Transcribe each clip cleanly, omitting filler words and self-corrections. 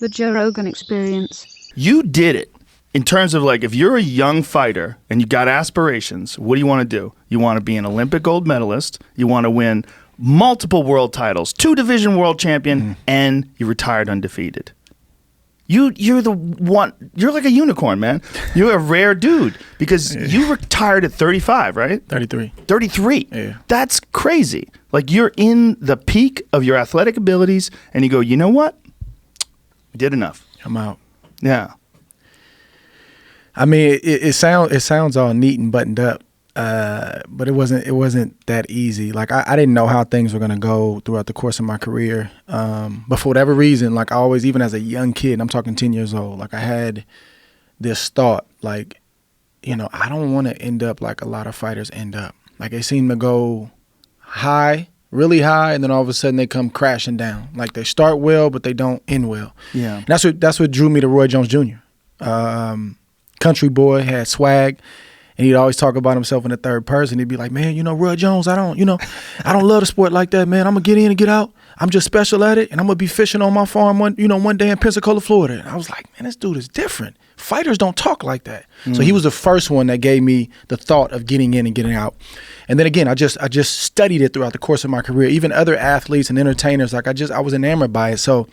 The Joe Rogan Experience. You did it. In terms of like, if you're a young fighter and you got aspirations, what do you want to do? You want to be an Olympic gold medalist. You want to win multiple world titles, 2-division world champion, and you retired undefeated. You're the one. You're like a unicorn, man. You're a rare dude because you retired at 35, right? 33. 33. Yeah. That's crazy. Like you're in the peak of your athletic abilities, and you go, you know what? We did enough. I'm out. Yeah. I mean, it sounds all neat and buttoned up, but it wasn't that easy. Like I didn't know how things were gonna go throughout the course of my career. But for whatever reason, like I always, even as a young kid, I'm talking 10 years old, like I had this thought, like, you know, I don't want to end up like a lot of fighters end up. Like they seem to go high, really high, and then all of a sudden they come crashing down. Like they start well, but they don't end well. Yeah. And that's what drew me to Roy Jones Jr. Country boy, had swag, and he'd always talk about himself in the third person. He'd be like, man, you know, Roy Jones, I don't love the sport like that, man. I'm gonna get in and get out. I'm just special at it, and I'm gonna be fishing on my farm one day in Pensacola, Florida. And I was like, man, this dude is different. Fighters don't talk like that. So he was the first one that gave me the thought of getting in and getting out. And then again, I just studied it throughout the course of my career. Even other athletes and entertainers, like I was enamored by it. So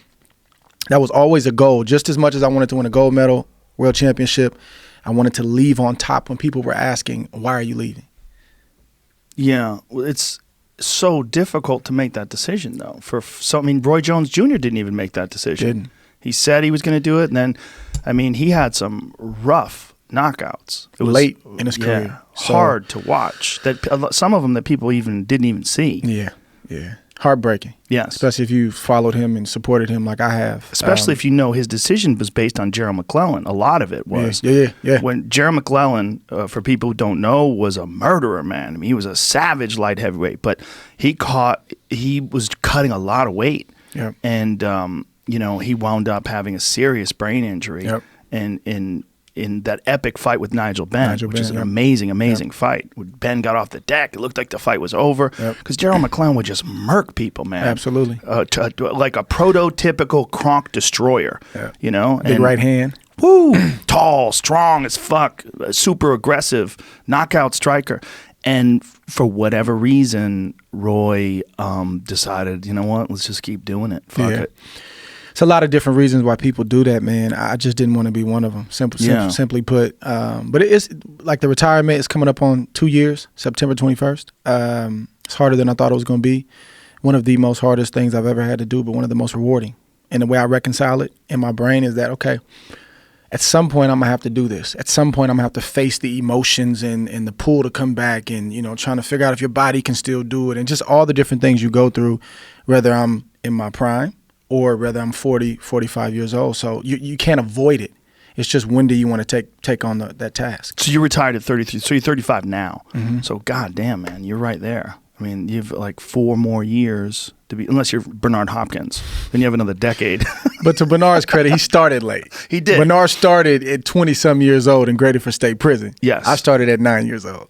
that was always a goal. Just as much as I wanted to win a gold medal, world championship, I wanted to leave on top when people were asking, why are you leaving? Yeah, well, it's so difficult to make that decision, though. Roy Jones Jr. didn't even make that decision. Didn't. He said he was going to do it, and then, I mean, he had some rough knockouts. It was late in his career. Hard to watch. That some of them that people didn't even see. Yeah. Heartbreaking. Yes. Especially if you followed him and supported him like I have. Especially if you know his decision was based on Gerald McClellan. A lot of it was. Yeah. When Gerald McClellan, for people who don't know, was a murderer, man. I mean, he was a savage light heavyweight, but he was cutting a lot of weight. Yep. And, he wound up having a serious brain injury. Yep. And in that epic fight with Nigel Benn, which is an amazing fight. When Ben got off the deck, it looked like the fight was over because Gerald McClellan would just murk people, man. Absolutely. Like a prototypical Kronk destroyer, Big right hand. Woo! Tall, strong as fuck, super aggressive, knockout striker. And for whatever reason, Roy decided, you know what, let's just keep doing it. Fuck it. It's a lot of different reasons why people do that, man. I just didn't want to be one of them, simply put. But it's like the retirement is coming up on 2 years, September 21st. It's harder than I thought it was going to be. One of the most hardest things I've ever had to do, but one of the most rewarding. And the way I reconcile it in my brain is that, okay, at some point I'm going to have to do this. At some point I'm going to have to face the emotions and the pull to come back and, trying to figure out if your body can still do it and just all the different things you go through, whether I'm in my prime or whether I'm 40, 45 years old. So you can't avoid it. It's just when do you want to take on that task. So you retired at 33. So you're 35 now. Mm-hmm. So goddamn, man, you're right there. I mean, you've like 4 more years to be, unless you're Bernard Hopkins, then you have another decade. But to Bernard's credit, he started late. He did. Bernard started at 20-some years old and graded for state prison. Yes. I started at 9 years old.